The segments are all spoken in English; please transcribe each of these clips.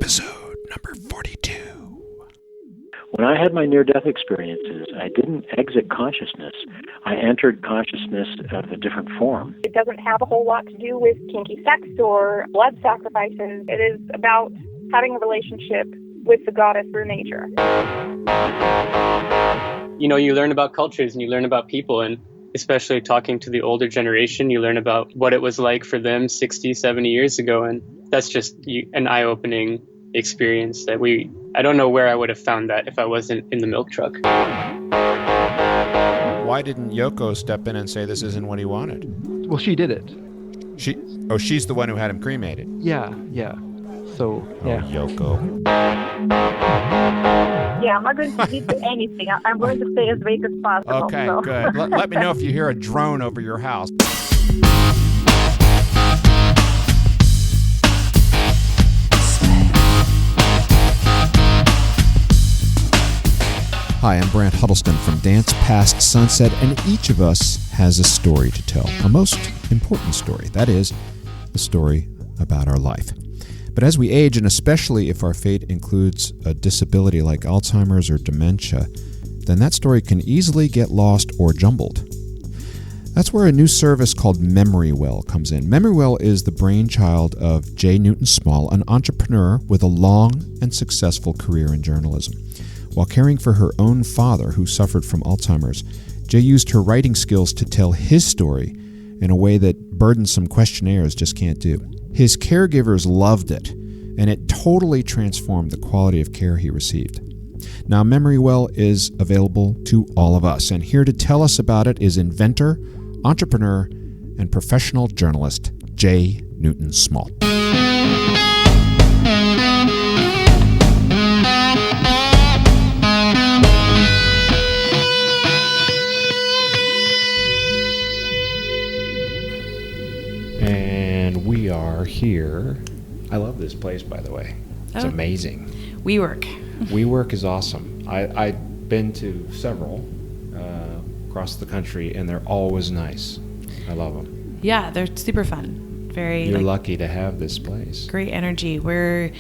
episode number 42. When I had my near-death experiences, I didn't exit consciousness. I entered consciousness of a different form. It doesn't have a whole lot to do with kinky sex or blood sacrifices. It is about having a relationship with the goddess through nature. You know, you learn about cultures and you learn about people, and especially talking to the older generation, you learn about what it was like for them 60, 70 years ago, and that's just an eye-opening experience that I don't know where I would have found that if I wasn't in the milk truck. Why didn't Yoko step in and say this isn't what he wanted? Well, she did it. She's the one who had him cremated. Yeah. So, yeah. Oh, Yoko. Yeah, I'm not going to speak to anything. I'm going to stay as vague as possible. Okay, so. good. Let me know if you hear a drone over your house. Hi, I'm Brant Huddleston from Dance Past Sunset, and each of us has a story to tell, a most important story. That is, the story about our life. But as we age, and especially if our fate includes a disability like Alzheimer's or dementia, then that story can easily get lost or jumbled. That's where a new service called MemoryWell comes in. MemoryWell is the brainchild of NewtonSmall, an entrepreneur with a long and successful career in journalism. While caring for her own father, who suffered from Alzheimer's, Jay used her writing skills to tell his story in a way that burdensome questionnaires just can't do. His caregivers loved it, and it totally transformed the quality of care he received. Now, MemoryWell is available to all of us, and here to tell us about it is inventor, entrepreneur, and professional journalist Jay NewtonSmall. And we are here. I love this place, by the way. It's amazing. WeWork. WeWork is awesome. I've been to several across the country, and they're always nice. I love them. Yeah, they're super fun. You're lucky to have this place. Great energy. We're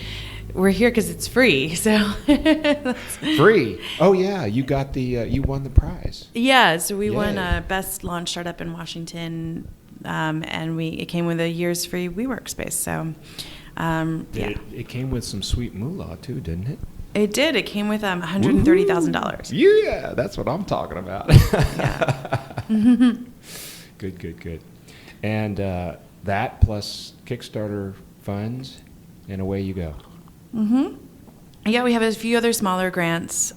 here because it's free. So free. Oh yeah, you got you won the prize. Yeah, so we won Best Launch Startup in Washington. And it came with a year's free WeWork space. So, It came with some sweet moolah too, didn't it? It did. It came with $130,000. Yeah, that's what I'm talking about. Yeah. Good. And that plus Kickstarter funds, and away you go. Mm-hmm. Yeah, we have a few other smaller grants.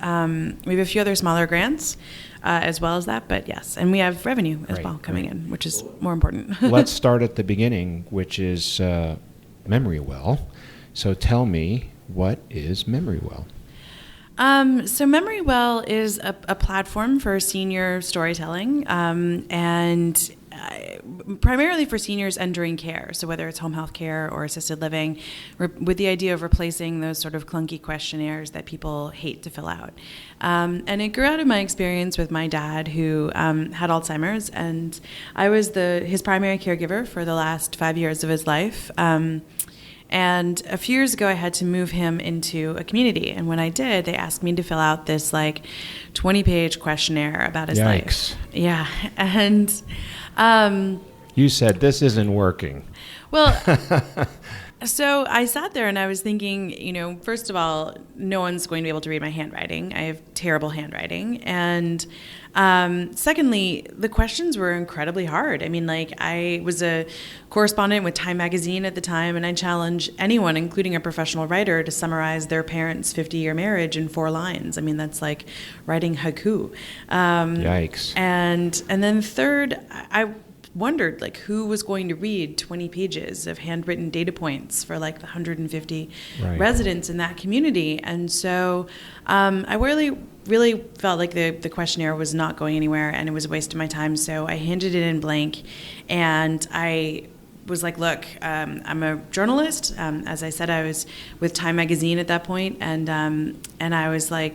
As well as that, but yes, and we have revenue as well coming in, which is more important. Let's start at the beginning, which is MemoryWell. So tell me, what is MemoryWell? So MemoryWell is a platform for senior storytelling, and primarily for seniors entering care. So whether it's home health care or assisted living, with the idea of replacing those sort of clunky questionnaires that people hate to fill out. And it grew out of my experience with my dad, who had Alzheimer's, and I was his primary caregiver for the last 5 years of his life. And a few years ago, I had to move him into a community. And when I did, they asked me to fill out this 20-page questionnaire about his life. Yeah. And you said, this isn't working. Well, so I sat there and I was thinking, first of all, no one's going to be able to read my handwriting. I have terrible handwriting. And secondly, the questions were incredibly hard. I mean, I was a correspondent with Time magazine at the time, and I challenge anyone, including a professional writer, to summarize their parents' 50-year marriage in 4 lines. I mean, that's like writing haiku. Yikes. And then third, I wondered who was going to read 20 pages of handwritten data points for the 150 residents in that community. And so I really felt like the questionnaire was not going anywhere and it was a waste of my time. So I handed it in blank, and I was like, look, I'm a journalist. As I said, I was with Time magazine at that point, and I was like,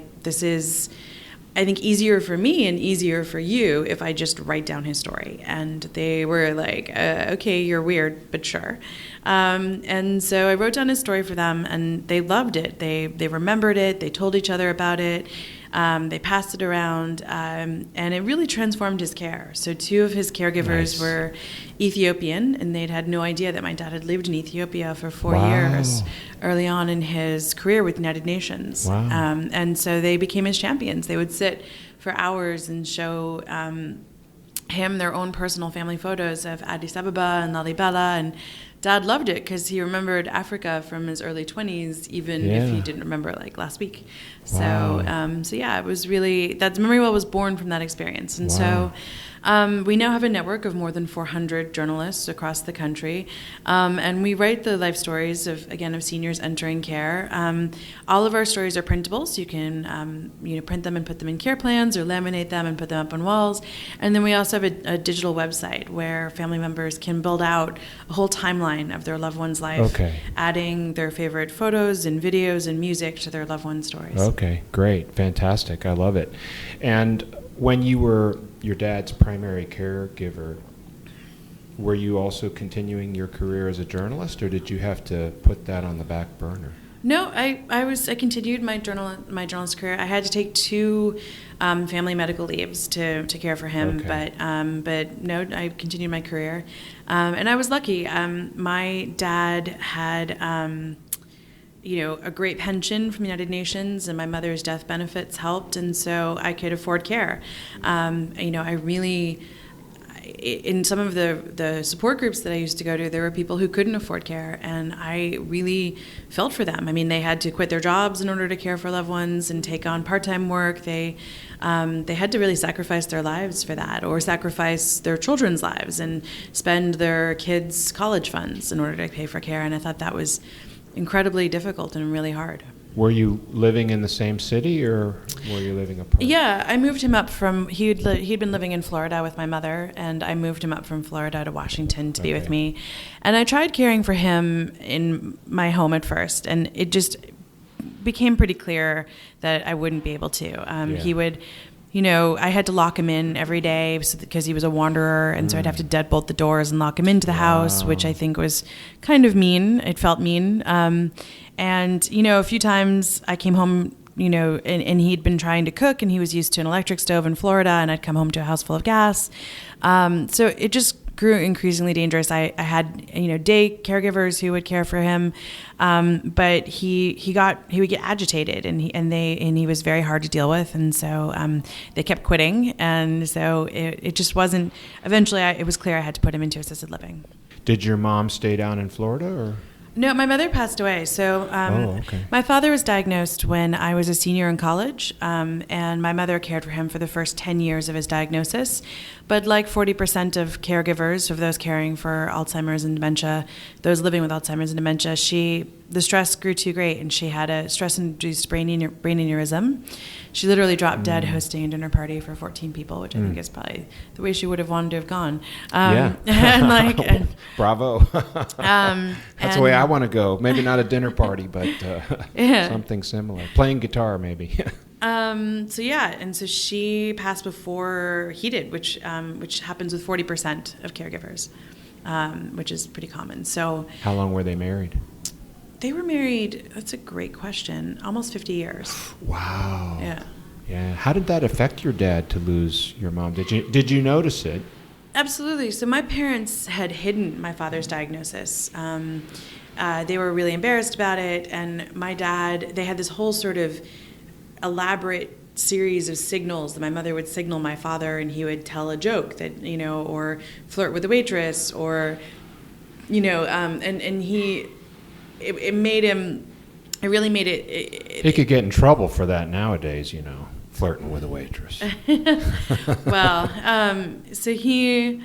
I think, easier for me and easier for you if I just write down his story. And they were like, okay, you're weird, but sure. And so I wrote down his story for them, and they loved it. They remembered it. They told each other about it. They passed it around, and it really transformed his care. So 2 of his caregivers were Ethiopian, and they'd had no idea that my dad had lived in Ethiopia for 4 years early on in his career with the United Nations. Wow. And so they became his champions. They would sit for hours and show him their own personal family photos of Addis Ababa and Lalibela, and Dad loved it because he remembered Africa from his early 20s, even if he didn't remember like last week. So, so yeah, it was really, MemoryWell was born from that experience. And so we now have a network of more than 400 journalists across the country, and we write the life stories of seniors entering care. All of our stories are printable, so you can print them and put them in care plans or laminate them and put them up on walls. And then we also have a digital website where family members can build out a whole timeline of their loved one's life, adding their favorite photos and videos and music to their loved one's stories. Okay, great, fantastic, I love it. And when you were your dad's primary caregiver, were you also continuing your career as a journalist, or did you have to put that on the back burner? No, I continued my journalist career. I had to take 2 family medical leaves to care for him, but no, I continued my career, and I was lucky. My dad had a great pension from the United Nations, and my mother's death benefits helped, and so I could afford care. I really, in some of the support groups that I used to go to, there were people who couldn't afford care, and I really felt for them. I mean, they had to quit their jobs in order to care for loved ones and take on part-time work. They had to really sacrifice their lives for that, or sacrifice their children's lives and spend their kids' college funds in order to pay for care, and I thought that was incredibly difficult and really hard. Were you living in the same city, or were you living apart? Yeah, I moved him up from, he'd been living in Florida with my mother, and I moved him up from Florida to Washington to be with me. And I tried caring for him in my home at first, and it just became pretty clear that I wouldn't be able to. He would, I had to lock him in every day because he was a wanderer, and so I'd have to deadbolt the doors and lock him into the house, which I think was kind of mean. It felt mean. And, a few times I came home, and he'd been trying to cook, and he was used to an electric stove in Florida, and I'd come home to a house full of gas. So it just grew increasingly dangerous. I had, day caregivers who would care for him, but he would get agitated, and he was very hard to deal with, and so they kept quitting, and so it just wasn't. Eventually, it was clear I had to put him into assisted living. Did your mom stay down in Florida, or? No, my mother passed away. So my father was diagnosed when I was a senior in college, and my mother cared for him for the first 10 years of his diagnosis. But like 40% of caregivers, of those caring for Alzheimer's and dementia, those living with Alzheimer's and dementia, the stress grew too great, and she had a stress-induced brain aneurysm. She literally dropped dead hosting a dinner party for 14 people, which I think is probably the way she would have wanted to have gone. Bravo. That's the way I want to go. Maybe not a dinner party, but something similar. Playing guitar, maybe. And so she passed before he did, which happens with 40% of caregivers, which is pretty common. So how long were they married? They were married, that's a great question, almost 50 years. Wow. Yeah. Yeah. How did that affect your dad to lose your mom? Did you notice it? Absolutely. So my parents had hidden my father's diagnosis. They were really embarrassed about it, and my dad, they had this whole sort of elaborate series of signals that my mother would signal my father, and he would tell a joke that, or flirt with a waitress, or, and he... It made him. It really made it. He could get in trouble for that nowadays, flirting with a waitress. Well, so he,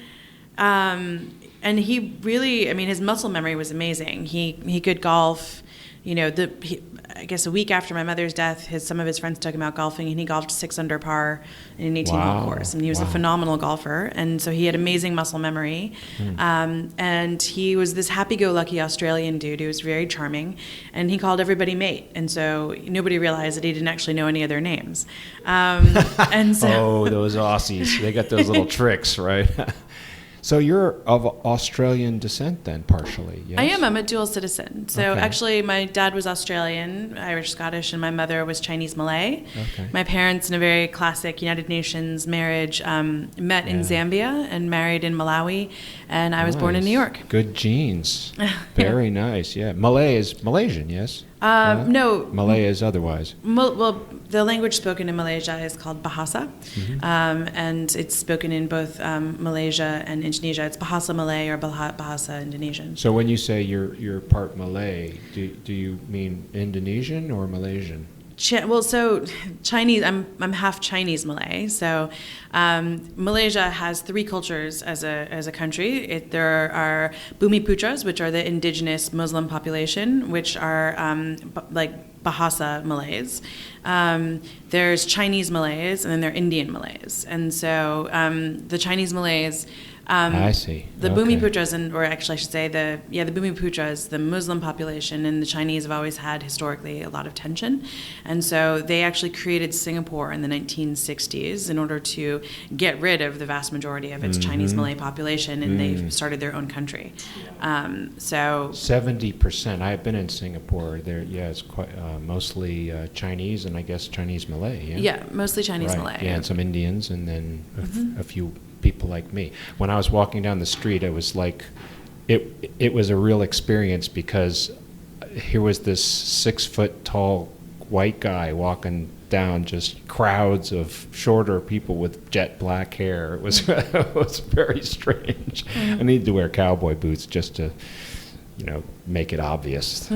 and he really. I mean, his muscle memory was amazing. He could golf I guess a week after my mother's death, some of his friends took him out golfing, and he golfed 6 under par in an 18-hole course. And he was a phenomenal golfer, and so he had amazing muscle memory. And he was this happy-go-lucky Australian dude who was very charming, and he called everybody mate. And so nobody realized that he didn't actually know any of their names. And so those Aussies, they got those little tricks, right? So you're of Australian descent then, partially, yes? I am. I'm a dual citizen. So actually, my dad was Australian, Irish, Scottish, and my mother was Chinese Malay. Okay. My parents, in a very classic United Nations marriage, met in Zambia and married in Malawi, and I was born in New York. Good genes. Very nice, yeah. Malay is Malaysian, yes? No. Malay is otherwise. Well, the language spoken in Malaysia is called Bahasa, and it's spoken in both Malaysia and Indonesia. It's Bahasa Malay or Bahasa Indonesian. So when you say you're part Malay, do you mean Indonesian or Malaysian? So Chinese. I'm half Chinese Malay. So Malaysia has 3 cultures as a country. There are Bumiputras, which are the indigenous Muslim population, which are like Bahasa Malays. There's Chinese Malays, and then there are Indian Malays. And so the Chinese Malays. I see. The Bumiputras, or actually I should say the Bumiputras, the Muslim population, and the Chinese have always had historically a lot of tension. And so they actually created Singapore in the 1960s in order to get rid of the vast majority of its Chinese Malay population, and they started their own country. So 70%. I have been in Singapore. There, it's quite mostly Chinese, and I guess Chinese Malay. Yeah, mostly Chinese Malay. Yeah, and some Indians, and then a few people like me. When I was walking down the street, it was like, it was a real experience, because here was this 6-foot-tall white guy walking down just crowds of shorter people with jet black hair. It was it was very strange. I needed to wear cowboy boots just to, make it obvious,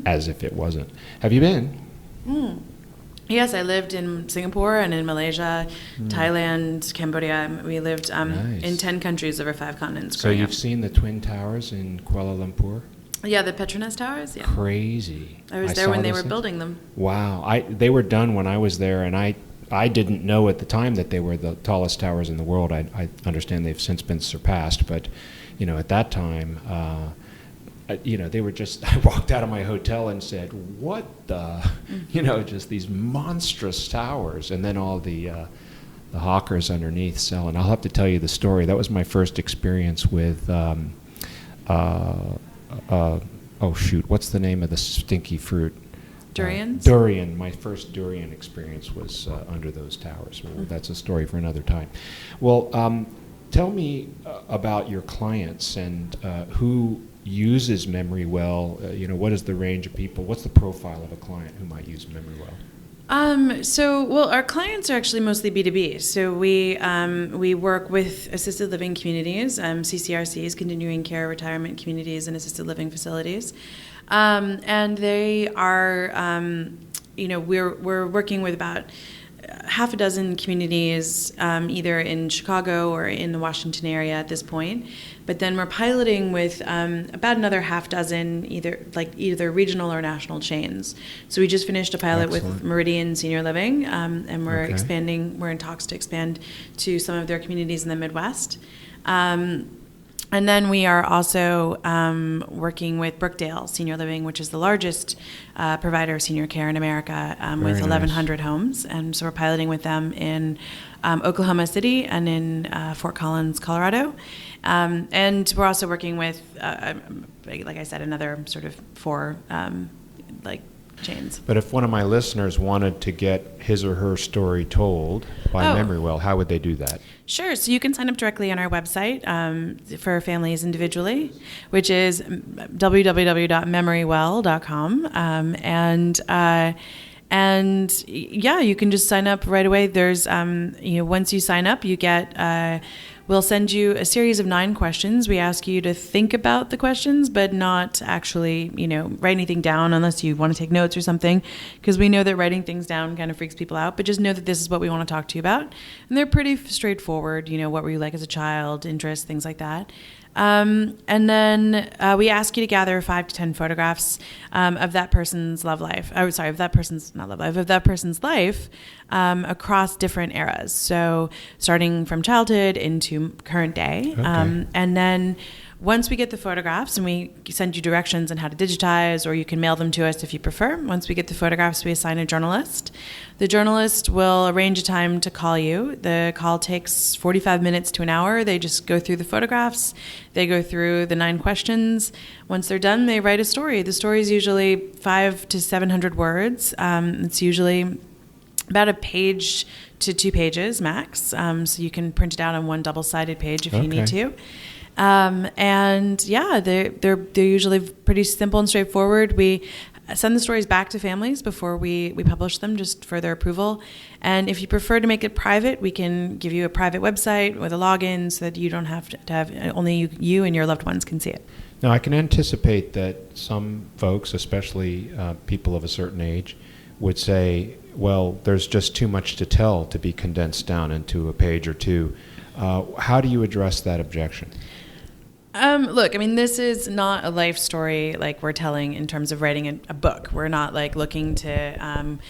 as if it wasn't. Have you been? Yes, I lived in Singapore and in Malaysia, Thailand, Cambodia. We lived in 10 countries over 5 continents. So you've seen the Twin Towers in Kuala Lumpur? Yeah, the Petronas Towers. Yeah. Crazy. I was there when they were building them. Wow. They were done when I was there, and I didn't know at the time that they were the tallest towers in the world. I understand they've since been surpassed, but at that time, they were just, I walked out of my hotel and said, what the, just these monstrous towers, and then all the hawkers underneath selling. I'll have to tell you the story. That was my first experience with, what's the name of the stinky fruit? Durians? Durian. My first durian experience was under those towers. Well, that's a story for another time. Well, tell me about your clients and who uses MemoryWell. What is the range of people? What's the profile of a client who might use MemoryWell? Our clients are actually mostly B2B. So we work with assisted living communities, CCRCs, continuing care retirement communities, and assisted living facilities, and they are, we're working with about half a dozen communities, either in Chicago or in the Washington area at this point. But then we're piloting with about another half dozen, either regional or national chains. So we just finished a pilot with Meridian Senior Living, and we're expanding. We're in talks to expand to some of their communities in the Midwest. And then we are also working with Brookdale Senior Living, which is the largest provider of senior care in America, with 1,100 homes. And so we're piloting with them in Oklahoma City and in Fort Collins, Colorado. And we're also working with, like I said, another sort of 4 chains. But if one of my listeners wanted to get his or her story told by MemoryWell, how would they do that? Sure. So you can sign up directly on our website for families individually, which is www.memorywell.com. And you can just sign up right away. There's, once you sign up, you get, we'll send you a series of 9 questions. We ask you to think about the questions, but not actually, write anything down unless you want to take notes or something, because we know that writing things down kind of freaks people out. But just know that this is what we want to talk to you about. And they're pretty straightforward. What were you like as a child, interests, things like that. And then we ask you to gather 5 to 10 photographs of that person's life across different eras. So starting from childhood into current day. Okay. And then once we get the photographs, and we send you directions on how to digitize, or you can mail them to us if you prefer. Once we get the photographs, we assign a journalist. The journalist will arrange a time to call you. The call takes 45 minutes to an hour. They just go through the photographs. They go through the 9 questions. Once they're done, they write a story. The story is usually 500 to 700 words. It's usually about a page to 2 pages max. So you can print it out on one double-sided page if you need to. And yeah, they're usually pretty simple and straightforward. We send the stories back to families before we publish them, just for their approval. And if you prefer to make it private, we can give you a private website with a login so that you don't have to have, only you and your loved ones can see it. Now, I can anticipate that some folks, especially people of a certain age, would say, well, there's just too much to tell to be condensed down into a page or 2. How do you address that objection? Look, I mean, this is not a life story like we're telling in terms of writing a book. We're not like looking to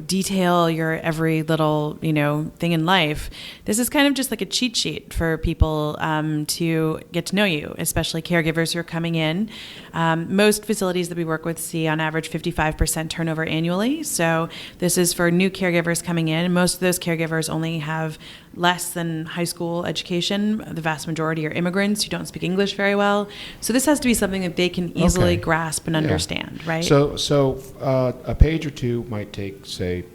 detail your every little, thing in life. This is kind of just like a cheat sheet for people to get to know you, especially caregivers who are coming in. Most facilities that we work with see on average 55% turnover annually. So this is for new caregivers coming in. Most of those caregivers only have less than high school education. The vast majority are immigrants who don't speak English very well. So this has to be something that they can easily grasp and understand, right? So a page or 2 might take, say,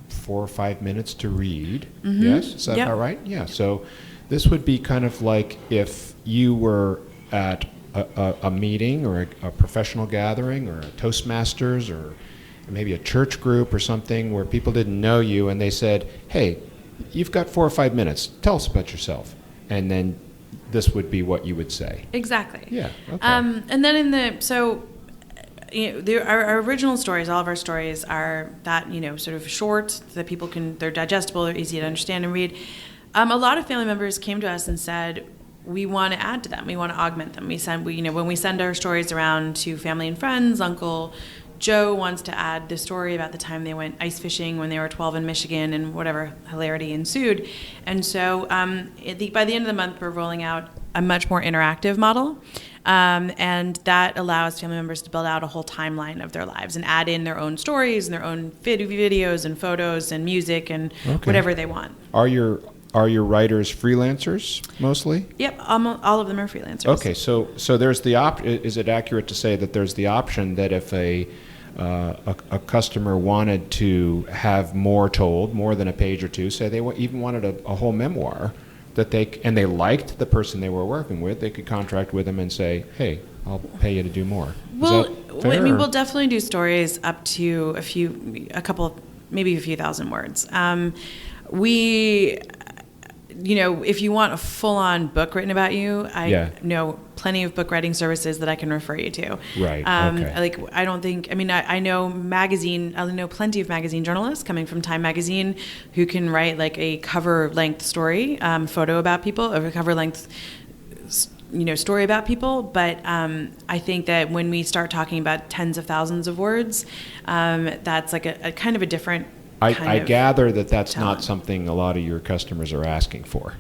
4 or 5 minutes to read. Mm-hmm. Yes? Is that about right? Yeah. So this would be kind of like if you were at a meeting or a professional gathering or a Toastmasters or maybe a church group or something where people didn't know you and they said, hey, you've got 4 or 5 minutes. Tell us about yourself. And then this would be what you would say. Exactly. Yeah. Okay. And then our original stories, all of our stories are that, sort of short, so that people they're digestible, they're easy to understand and read. A lot of family members came to us and said, we want to add to them. We want to augment them. When we send our stories around to family and friends, Uncle Joe wants to add the story about the time they went ice fishing when they were 12 in Michigan and whatever hilarity ensued. And so by the end of the month, we're rolling out a much more interactive model. And that allows family members to build out a whole timeline of their lives and add in their own stories and their own videos and photos and music and whatever they want. Are your writers freelancers mostly? Yep, all of them are freelancers. Okay, so there's the is it accurate to say that there's the option that if a customer wanted to have more than a page or 2, say they even wanted a whole memoir, that they liked the person they were working with, they could contract with them and say, hey, I'll pay you to do more. Well, we'll definitely do stories up to a few thousand words. If you want a full-on book written about you, I know plenty of book writing services that I can refer you to. Right. I know plenty of magazine journalists coming from Time Magazine who can write like a cover-length story, photo about people, or a cover-length story about people. But I think that when we start talking about tens of thousands of words, that's like a kind of a different I gather that's not something a lot of your customers are asking for.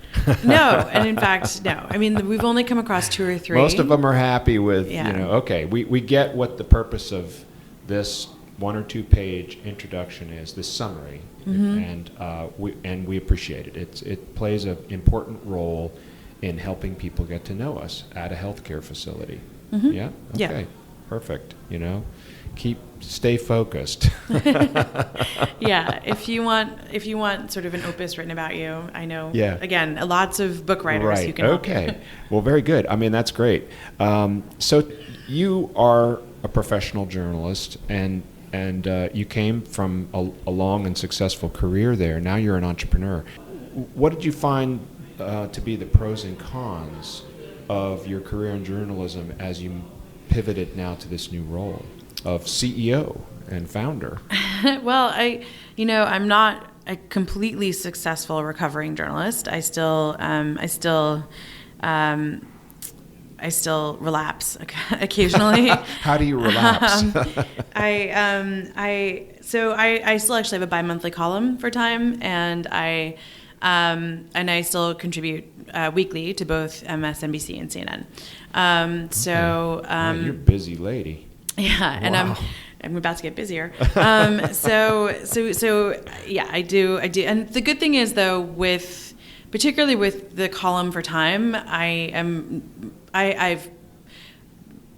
No, and in fact, no. I mean, we've only come across 2 or 3. Most of them are happy with, we get what the purpose of this 1 or 2 page introduction is, this summary, and we appreciate it. It plays an important role in helping people get to know us at a healthcare facility. Mm-hmm. Yeah? Okay. Yeah. Perfect. Stay focused. Yeah, if you want sort of an opus written about you, I know. Yeah. Again, lots of book writers who can help. Okay. Well, very good. I mean, that's great. So you are a professional journalist, and you came from a long and successful career there. Now you're an entrepreneur. What did you find to be the pros and cons of your career in journalism as you pivoted now to this new role of CEO and founder? Well, I'm not a completely successful recovering journalist. I still relapse occasionally. How do you relapse? I still actually have a bi-monthly column for Time, and I still contribute weekly to both MSNBC and CNN. You're a busy lady. Yeah, and Wow. I'm about to get busier. Yeah, I do. And the good thing is, though, particularly with the column for Time, I've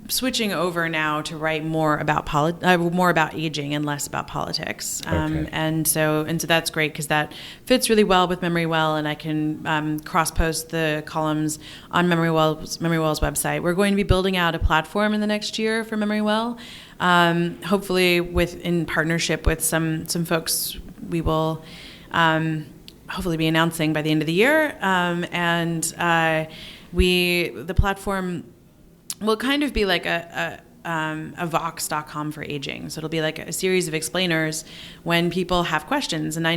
switching over now to write more about more about aging and less about politics. Okay. And so that's great, because that fits really well with MemoryWell, and I can cross post the columns on MemoryWell's website. We're going to be building out a platform in the next year for MemoryWell, hopefully in partnership with some folks we will hopefully be announcing by the end of the year. The platform will kind of be like a Vox.com for aging. So it'll be like a series of explainers when people have questions. And I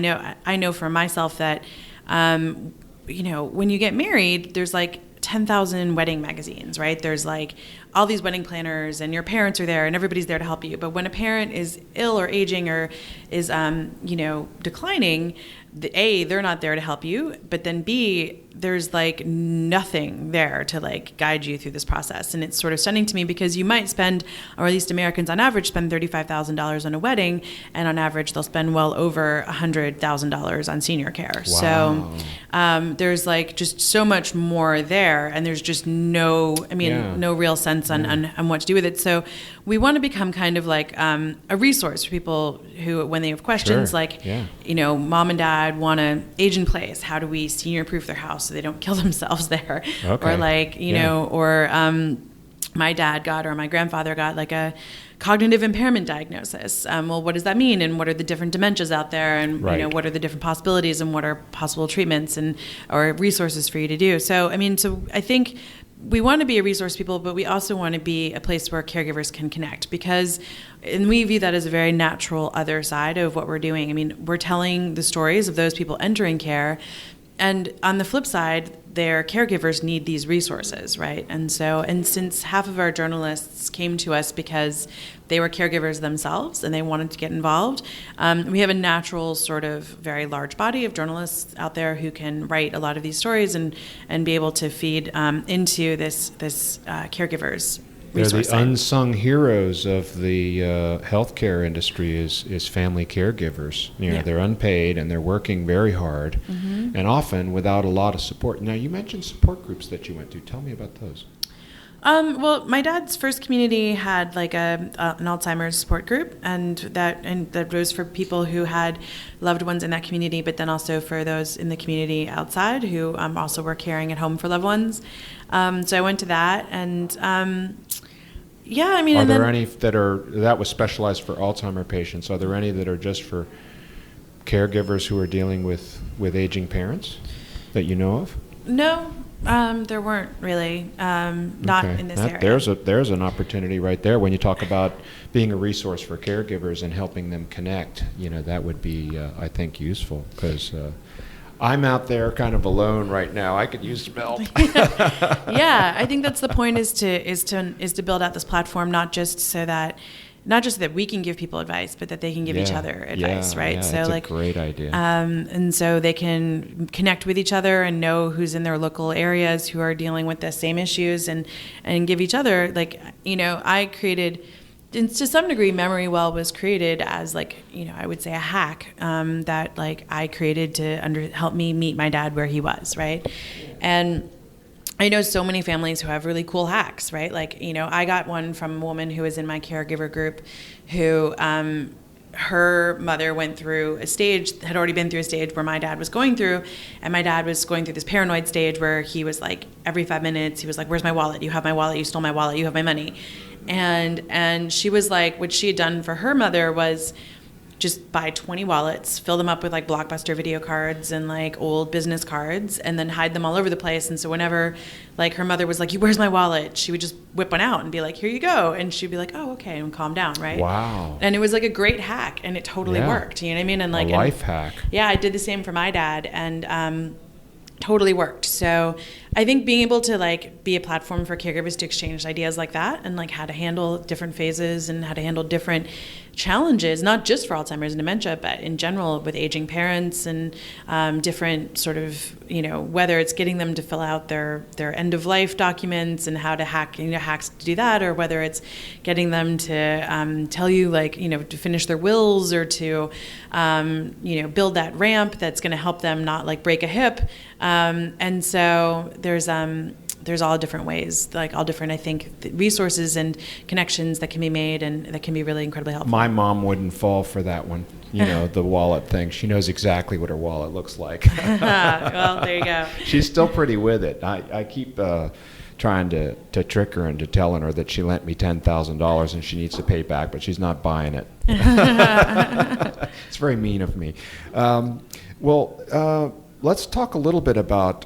know for myself that, when you get married, there's like 10,000 wedding magazines, right? There's like all these wedding planners, and your parents are there, and everybody's there to help you. But when a parent is ill or aging or is, declining, they're not there to help you, but then B, there's like nothing there to like guide you through this process. And it's sort of stunning to me, because you might spend, or at least Americans on average, spend $35,000 on a wedding, and on average they'll spend well over $100,000 on senior care. Wow. So there's like just so much more there, and there's just no real sense on what to do with it. So we want to become kind of like a resource for people who, when they have questions, mom and dad want to age in place. How do we senior-proof their house so they don't kill themselves there? Okay. My dad got, or my grandfather got, like a cognitive impairment diagnosis. Well, what does that mean? And what are the different dementias out there? And what are the different possibilities, and what are possible treatments or resources for you to do? So I think we want to be a resource people, but we also want to be a place where caregivers can connect, and we view that as a very natural other side of what we're doing. I mean, we're telling the stories of those people entering care, and on the flip side, their caregivers need these resources, right? And since half of our journalists came to us because they were caregivers themselves and they wanted to get involved, we have a natural sort of very large body of journalists out there who can write a lot of these stories and be able to feed into this caregivers They're resource the site. unsung heroes of the healthcare industry is family caregivers. They're unpaid, and they're working very hard, and often without a lot of support. Now, you mentioned support groups that you went to. Tell me about those. Well, my dad's first community had like an Alzheimer's support group, and that was for people who had loved ones in that community, but then also for those in the community outside who also were caring at home for loved ones. So I went to that, and are there any that was specialized for Alzheimer patients? Are there any that are just for caregivers who are dealing with aging parents that you know of? No. There weren't really, not in this area. There's an opportunity right there when you talk about being a resource for caregivers and helping them connect. That would be, I think, useful, because I'm out there kind of alone right now. I could use some help. Yeah, I think that's the point: is to build out this platform, not just so that we can give people advice, but that they can give each other advice, right? Yeah, so that's like a great idea. And so they can connect with each other and know who's in their local areas who are dealing with the same issues, and give each other, I created, and to some degree, MemoryWell was created as I would say a hack that I created to help me meet my dad where he was, right? And I know so many families who have really cool hacks, right? I got one from a woman who was in my caregiver group who her mother had already been through a stage where my dad was going through, and my dad was going through this paranoid stage where he was every 5 minutes, he was like, "Where's my wallet? You have my wallet, you stole my wallet, you have my money." And she was what she had done for her mother was just buy 20 wallets, fill them up with like Blockbuster video cards and like old business cards, and then hide them all over the place. And so whenever like her mother was like, "Where's my wallet?" she would just whip one out and be like, "Here you go." And she'd be like, "Oh, okay," and calm down, right? Wow. And it was like a great hack, and it totally worked. You know what I mean? And like a life hack. Yeah, I did the same for my dad, and totally worked. So I think being able to like be a platform for caregivers to exchange ideas like that, and like how to handle different phases and how to handle different challenges, not just for Alzheimer's and dementia, but in general with aging parents and different sort of, whether it's getting them to fill out their end of life documents and how to hacks to do that, or whether it's getting them to tell you to finish their wills, or to build that ramp that's going to help them not like break a hip. And so there's all different ways, like all different, I think, resources and connections that can be made and that can be really incredibly helpful. My mom wouldn't fall for that one, the wallet thing. She knows exactly what her wallet looks like. Well, there you go. She's still pretty with it. I keep trying to trick her into telling her that she lent me $10,000 and she needs to pay back, but she's not buying it. It's very mean of me. Let's talk a little bit about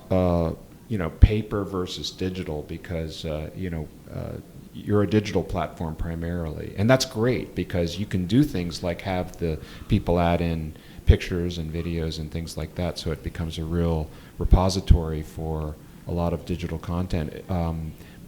paper versus digital, because you're a digital platform primarily, and that's great because you can do things like have the people add in pictures and videos and things like that, so it becomes a real repository for a lot of digital content.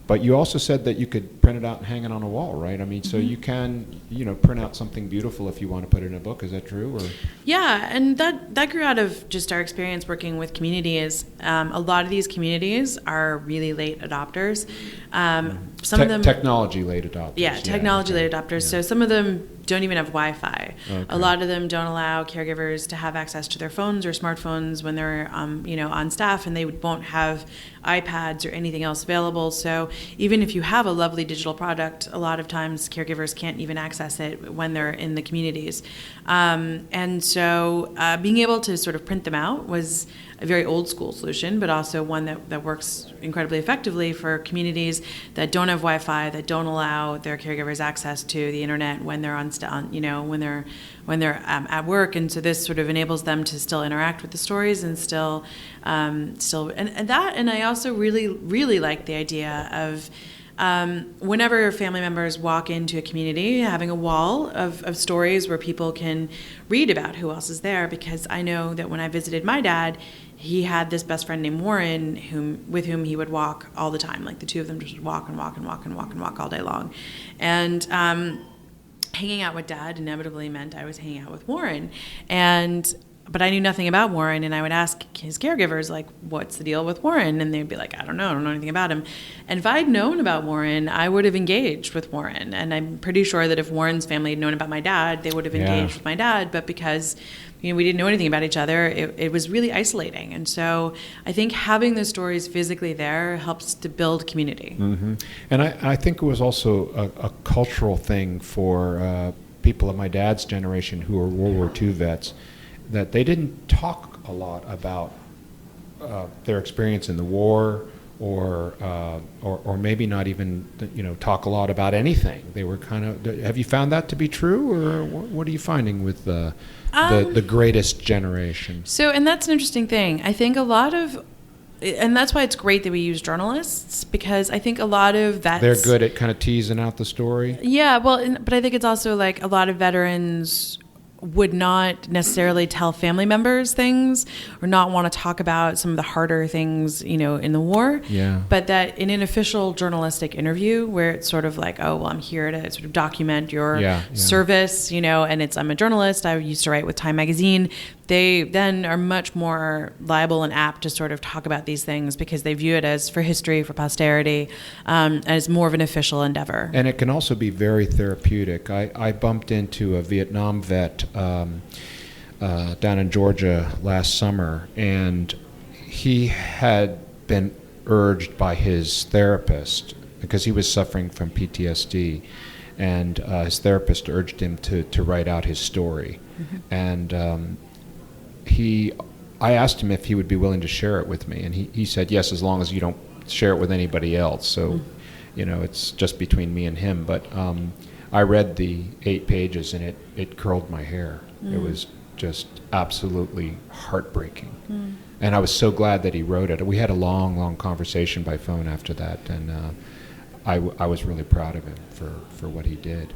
But you also said that you could print it out and hang it on a wall, right? I mean, so you can, print out something beautiful if you want to put it in a book. Is that true? Or? Yeah, and that grew out of just our experience working with communities. A lot of these communities are really late adopters. Some of them technology late adopters. Yeah, technology late adopters. Yeah. So some of them don't even have Wi-Fi. Okay. A lot of them don't allow caregivers to have access to their phones or smartphones when they're on staff, and they won't have iPads or anything else available. So even if you have a lovely digital product, a lot of times caregivers can't even access it when they're in the communities. And so being able to sort of print them out was a very old school solution, but also one that works incredibly effectively for communities that don't have Wi-Fi, that don't allow their caregivers access to the internet when they're when they're at work. And so this sort of enables them to still interact with the stories and still and I also really, really like the idea of whenever family members walk into a community, having a wall of stories where people can read about who else is there, because I know that when I visited my dad, he had this best friend named Warren with whom he would walk all the time. Like the two of them just would walk and walk and walk and walk and walk all day long. And hanging out with Dad inevitably meant I was hanging out with Warren. But I knew nothing about Warren, and I would ask his caregivers, like, what's the deal with Warren? And they'd be like, I don't know anything about him. And if I'd known about Warren, I would have engaged with Warren. And I'm pretty sure that if Warren's family had known about my dad, they would have engaged with my dad. But because we didn't know anything about each other, it was really isolating. And so I think having those stories physically there helps to build community. Mm-hmm. And I think it was also a cultural thing for people of my dad's generation who were World War II vets, that they didn't talk a lot about their experience in the war, or maybe not even talk a lot about anything. They were kind of. Have you found that to be true, or what are you finding with the greatest generation? So, and that's an interesting thing. I think a lot of. And that's why it's great that we use journalists, because I think a lot of vets... They're good at kind of teasing out the story? Yeah, well, but I think it's also like a lot of veterans would not necessarily tell family members things, or not want to talk about some of the harder things, in the war. Yeah. But that in an official journalistic interview where it's sort of like, oh, well, I'm here to sort of document your service, and I'm a journalist. I used to write with Time magazine. They then are much more liable and apt to sort of talk about these things because they view it as for history, for posterity, as more of an official endeavor. And it can also be very therapeutic. I bumped into a Vietnam vet down in Georgia last summer, and he had been urged by his therapist, because he was suffering from PTSD, and his therapist urged him to write out his story. Mm-hmm. And I asked him if he would be willing to share it with me, and he said yes, as long as you don't share it with anybody else. So, it's just between me and him. But I read the 8 pages and it curled my hair. It was just absolutely heartbreaking. And I was so glad that he wrote it. We had a long conversation by phone after that, and I was really proud of him for what he did.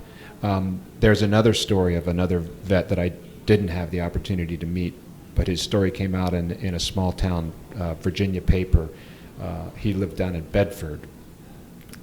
There's another story of another vet that I didn't have the opportunity to meet, but his story came out in a small town Virginia paper. He lived down in Bedford.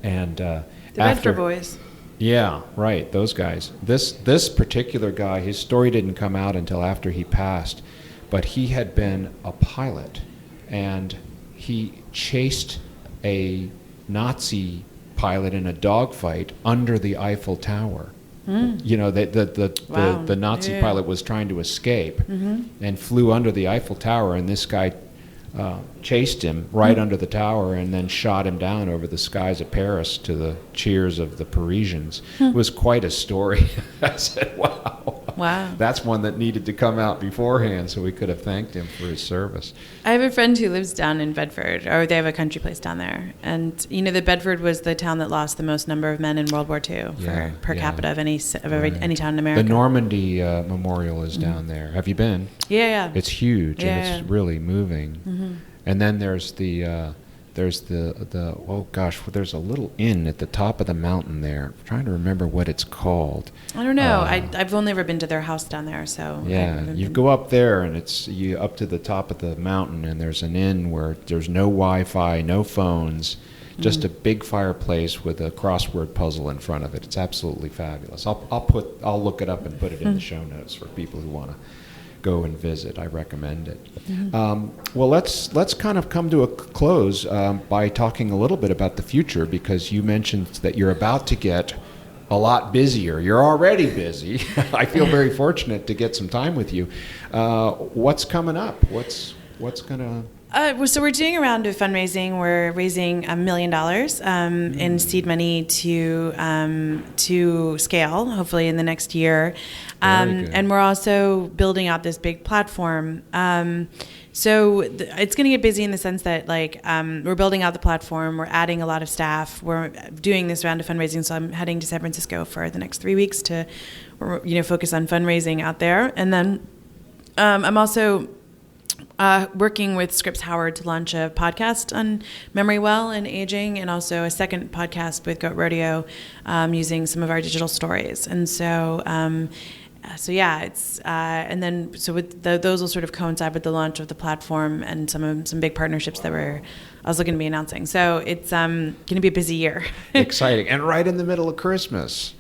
And the Bedford boys. Yeah, right, those guys. This particular guy, his story didn't come out until after he passed, but he had been a pilot, and he chased a Nazi pilot in a dogfight under the Eiffel Tower. You know, the Nazi pilot was trying to escape and flew under the Eiffel Tower, and this guy chased him right under the tower and then shot him down over the skies of Paris to the cheers of the Parisians. It was quite a story. I said, wow. That's one that needed to come out beforehand so we could have thanked him for his service. I have a friend who lives down in Bedford, or they have a country place down there. And, you know, the Bedford was the town that lost the most number of men in World War II per capita of any town in America. The Normandy Memorial is down there. Have you been? Yeah. It's huge, and it's really moving. And then there's the oh gosh, there's a little inn at the top of the mountain there. I'm trying to remember what it's called. I don't know. I've only ever been to their house down there, so you go up there and it's you up to the top of the mountain, and there's an inn where there's no Wi-Fi, no phones, just a big fireplace with a crossword puzzle in front of it. It's absolutely fabulous. I'll look it up and put it in the show notes for people who want to go and visit. I recommend it. Well, let's kind of come to a close by talking a little bit about the future, because you mentioned that you're about to get a lot busier. You're already busy. I feel very fortunate to get some time with you. What's coming up? What's gonna? So we're doing a round of fundraising. We're raising $1 million in seed money to scale, hopefully in the next year. And we're also building out this big platform. So it's going to get busy in the sense that, like, we're building out the platform. We're adding a lot of staff. We're doing this round of fundraising. So I'm heading to San Francisco for the next 3 weeks to, focus on fundraising out there. And then I'm also working with Scripps Howard to launch a podcast on MemoryWell and aging, and also a second podcast with Goat Rodeo using some of our digital stories. And so, those will sort of coincide with the launch of the platform and some big partnerships that we're also going to be announcing. So it's going to be a busy year. Exciting, and right in the middle of Christmas.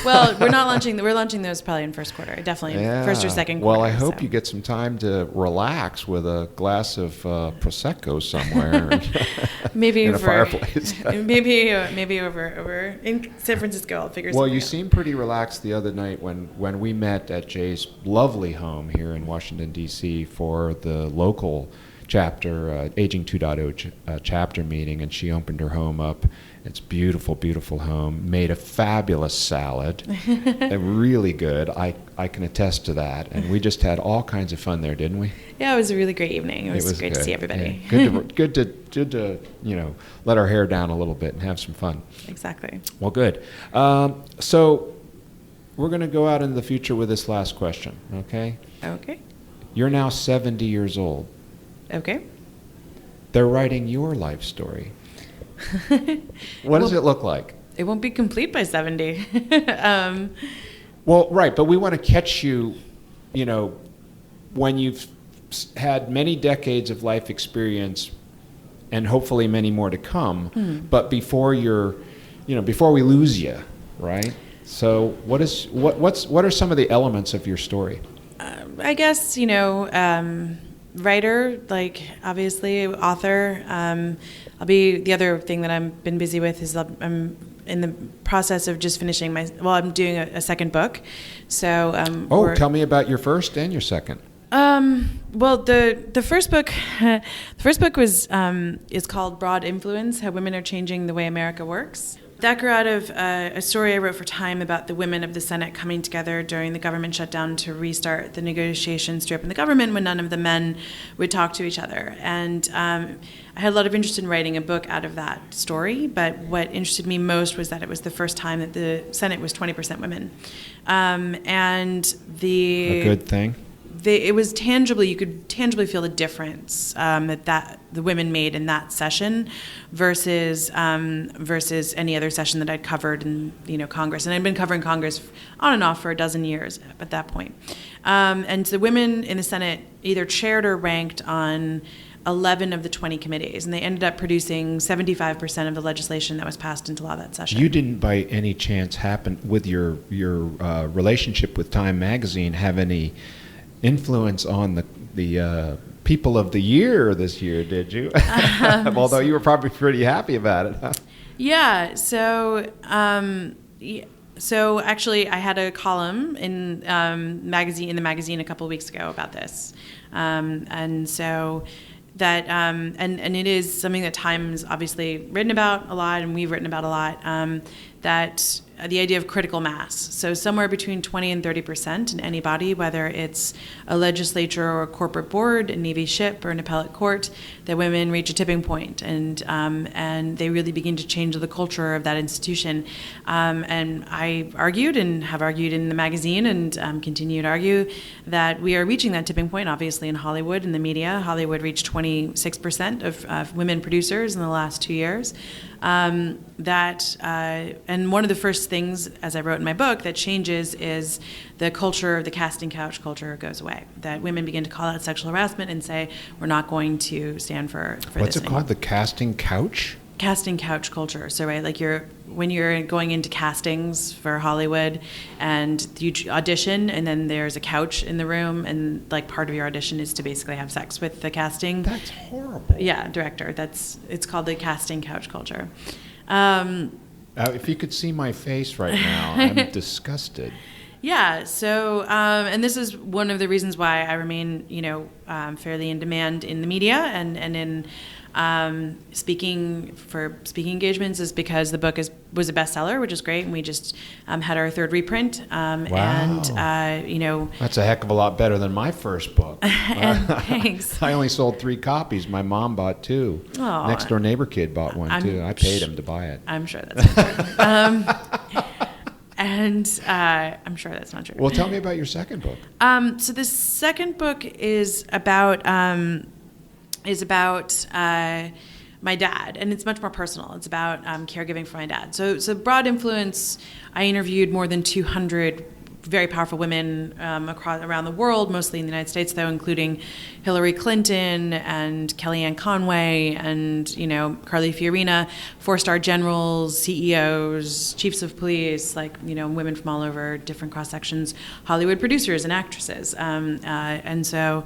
Well, we're launching those probably in first quarter, definitely first or second quarter. Well, I hope you get some time to relax with a glass of Prosecco somewhere. Maybe in a fireplace. maybe over in San Francisco. I'll figure something out. Well, you seemed pretty relaxed the other night when we met at Jay's lovely home here in Washington, D.C. for the local chapter, Aging 2.0 chapter meeting, and she opened her home up. It's beautiful, beautiful home. Made a fabulous salad, really good. I can attest to that. And we just had all kinds of fun there, didn't we? Yeah, it was a really great evening. It was great to see everybody. Yeah. Good to let our hair down a little bit and have some fun. Exactly. Well, good. So we're going to go out into the future with this last question. Okay. Okay. You're now 70 years old. Okay. They're writing your life story. What does it look like? It won't be complete by 70. Well, right, but we want to catch you, when you've had many decades of life experience and hopefully many more to come, but before before we lose you, right? So what are some of the elements of your story? I guess, writer, like, obviously, author. The other thing that I've been busy with is I'm in the process of just finishing I'm doing a second book. So tell me about your first and your second. Well, the first book was is called Broad Influence: How Women Are Changing the Way America Works. That grew out of a story I wrote for Time about the women of the Senate coming together during the government shutdown to restart the negotiations to open the government when none of the men would talk to each other. And I had a lot of interest in writing a book out of that story, but what interested me most was that it was the first time that the Senate was 20% women. A good thing? It was tangibly, you could tangibly feel the difference that the women made in that session versus any other session that I'd covered in Congress, and I'd been covering Congress on and off for a dozen years at that point. And the women in the Senate either chaired or ranked on 11 of the 20 committees, and they ended up producing 75% of the legislation that was passed into law that session. You didn't, by any chance, happen with your relationship with Time Magazine, have any influence on the People of the Year this year, did you? Although you were probably pretty happy about it. Huh? Yeah. So actually, I had a column in the magazine a couple of weeks ago about this, and so that and it is something that Time's obviously written about a lot, and we've written about a lot. That the idea of critical mass. So somewhere between 20 and 30% in any body, whether it's a legislature or a corporate board, a Navy ship or an appellate court, that women reach a tipping point and they really begin to change the culture of that institution. And I argued and have argued in the magazine and continue to argue that we are reaching that tipping point, obviously in Hollywood and the media. Hollywood reached 26% of women producers in the last 2 years. And one of the first things, as I wrote in my book, that changes is the culture of the casting couch culture goes away. That women begin to call out sexual harassment and say, we're not going to stand for What's this it anymore. called? The casting couch? Casting couch culture. So, right, like when you're going into castings for Hollywood and you audition and then there's a couch in the room and like part of your audition is to basically have sex with the casting. That's horrible. Yeah, director. It's called the casting couch culture. If you could see my face right now, I'm disgusted. Yeah. So, and this is one of the reasons why I remain, fairly in demand in the media and in speaking engagements, is because the book was a bestseller, which is great, and we just had our third reprint. Wow. And that's a heck of a lot better than my first book. Thanks. I only sold 3 copies. My mom bought 2. Aw. Next door neighbor kid bought one too. I paid him to buy it. I'm sure that's not true. And I'm sure that's not true. Well, tell me about your second book. So the second book is about my dad, and it's much more personal. It's about caregiving for my dad. So broad influence. I interviewed more than 200 very powerful women around the world, mostly in the United States, though, including Hillary Clinton and Kellyanne Conway and Carly Fiorina, 4-star generals, CEOs, chiefs of police, women from all over different cross sections, Hollywood producers and actresses, and so.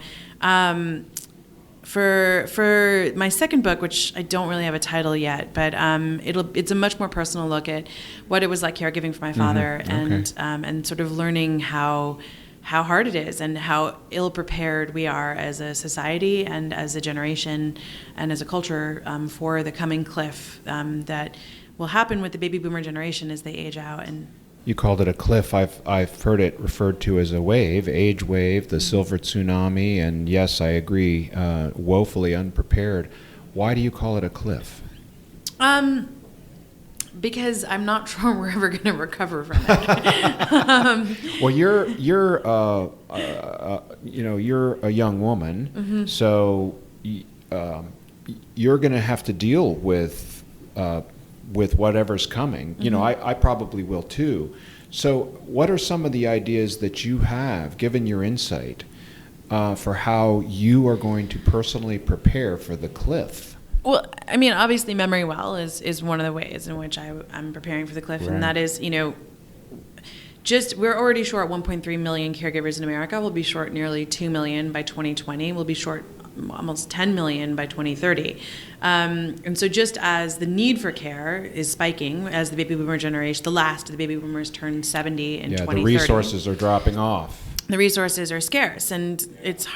For my second book, which I don't really have a title yet, but it's a much more personal look at what it was like caregiving for my father, and sort of learning how hard it is and how ill-prepared we are as a society and as a generation and as a culture for the coming cliff that will happen with the baby boomer generation as they age out. And you called it a cliff. I've heard it referred to as a wave, age wave, the Silver Tsunami, and yes, I agree, woefully unprepared. Why do you call it a cliff? Because I'm not sure we're ever going to recover from it. Well, you're a young woman, mm-hmm. so you're going to have to deal with whatever's coming. Mm-hmm. I probably will too. So what are some of the ideas that you have, given your insight, for how you are going to personally prepare for the cliff? Well, I mean, obviously MemoryWell is one of the ways in which I'm preparing for the cliff, right. And that is, we're already short 1.3 million caregivers in America. We'll be short nearly 2 million by 2020. We'll be short almost 10 million by 2030. And so just as the need for care is spiking as the baby boomer generation, the last of the baby boomers turn 70 in 2030. The resources are dropping off. the resources are scarce, and it's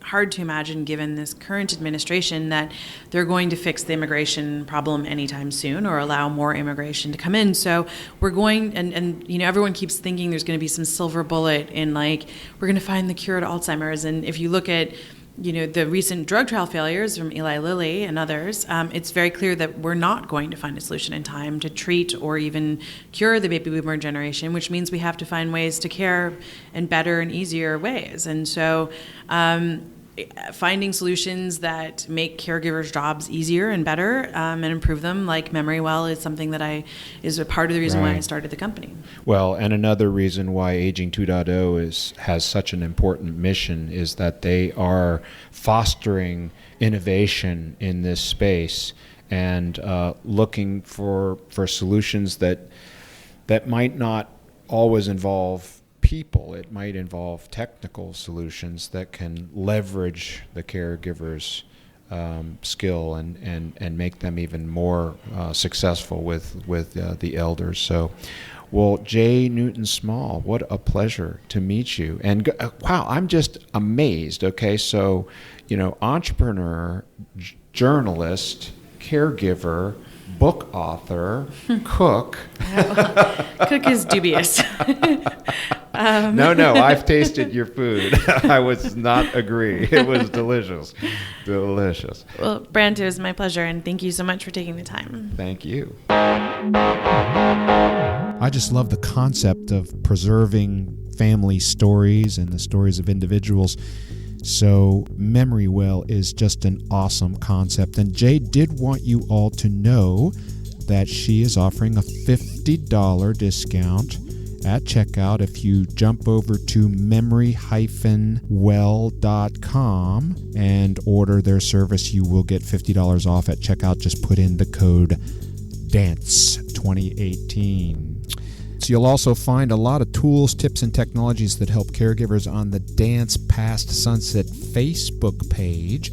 hard to imagine, given this current administration, that they're going to fix the immigration problem anytime soon or allow more immigration to come in. So we're going, and everyone keeps thinking there's going to be some silver bullet in, like, we're going to find the cure to Alzheimer's. And if you look at the recent drug trial failures from Eli Lilly and others, it's very clear that we're not going to find a solution in time to treat or even cure the baby boomer generation, which means we have to find ways to care in better and easier ways. And so finding solutions that make caregivers' jobs easier and better and improve them, like MemoryWell, is something that is a part of the reason why I started the company. Well, and another reason why Aging 2.0 has such an important mission is that they are fostering innovation in this space and looking for solutions that might not always involve people. It might involve technical solutions that can leverage the caregiver's skill and make them even more successful with the elders. So, well, Jay NewtonSmall, what a pleasure to meet you. And wow, I'm just amazed. Okay, so entrepreneur, journalist, caregiver, book author, cook. Cook is dubious. No, I've tasted your food. I was not agree. It was delicious. Delicious. Well, Brant, it was my pleasure, and thank you so much for taking the time. Thank you. I just love the concept of preserving family stories and the stories of individuals. So MemoryWell is just an awesome concept. And Jay did want you all to know that she is offering a $50 discount at checkout. If you jump over to memory-well.com and order their service, you will get $50 off at checkout. Just put in the code DANCE2018. So you'll also find a lot of tools, tips, and technologies that help caregivers on the Dance Past Sunset Facebook page,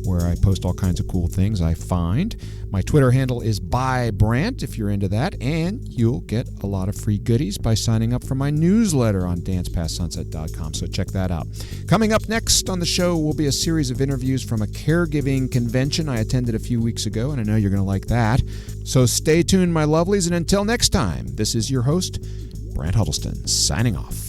where I post all kinds of cool things I find. My Twitter handle is @ByBrant if you're into that, and you'll get a lot of free goodies by signing up for my newsletter on dancepastsunset.com, so check that out. Coming up next on the show will be a series of interviews from a caregiving convention I attended a few weeks ago, and I know you're going to like that. So stay tuned, my lovelies, and until next time, this is your host, Brant Huddleston, signing off.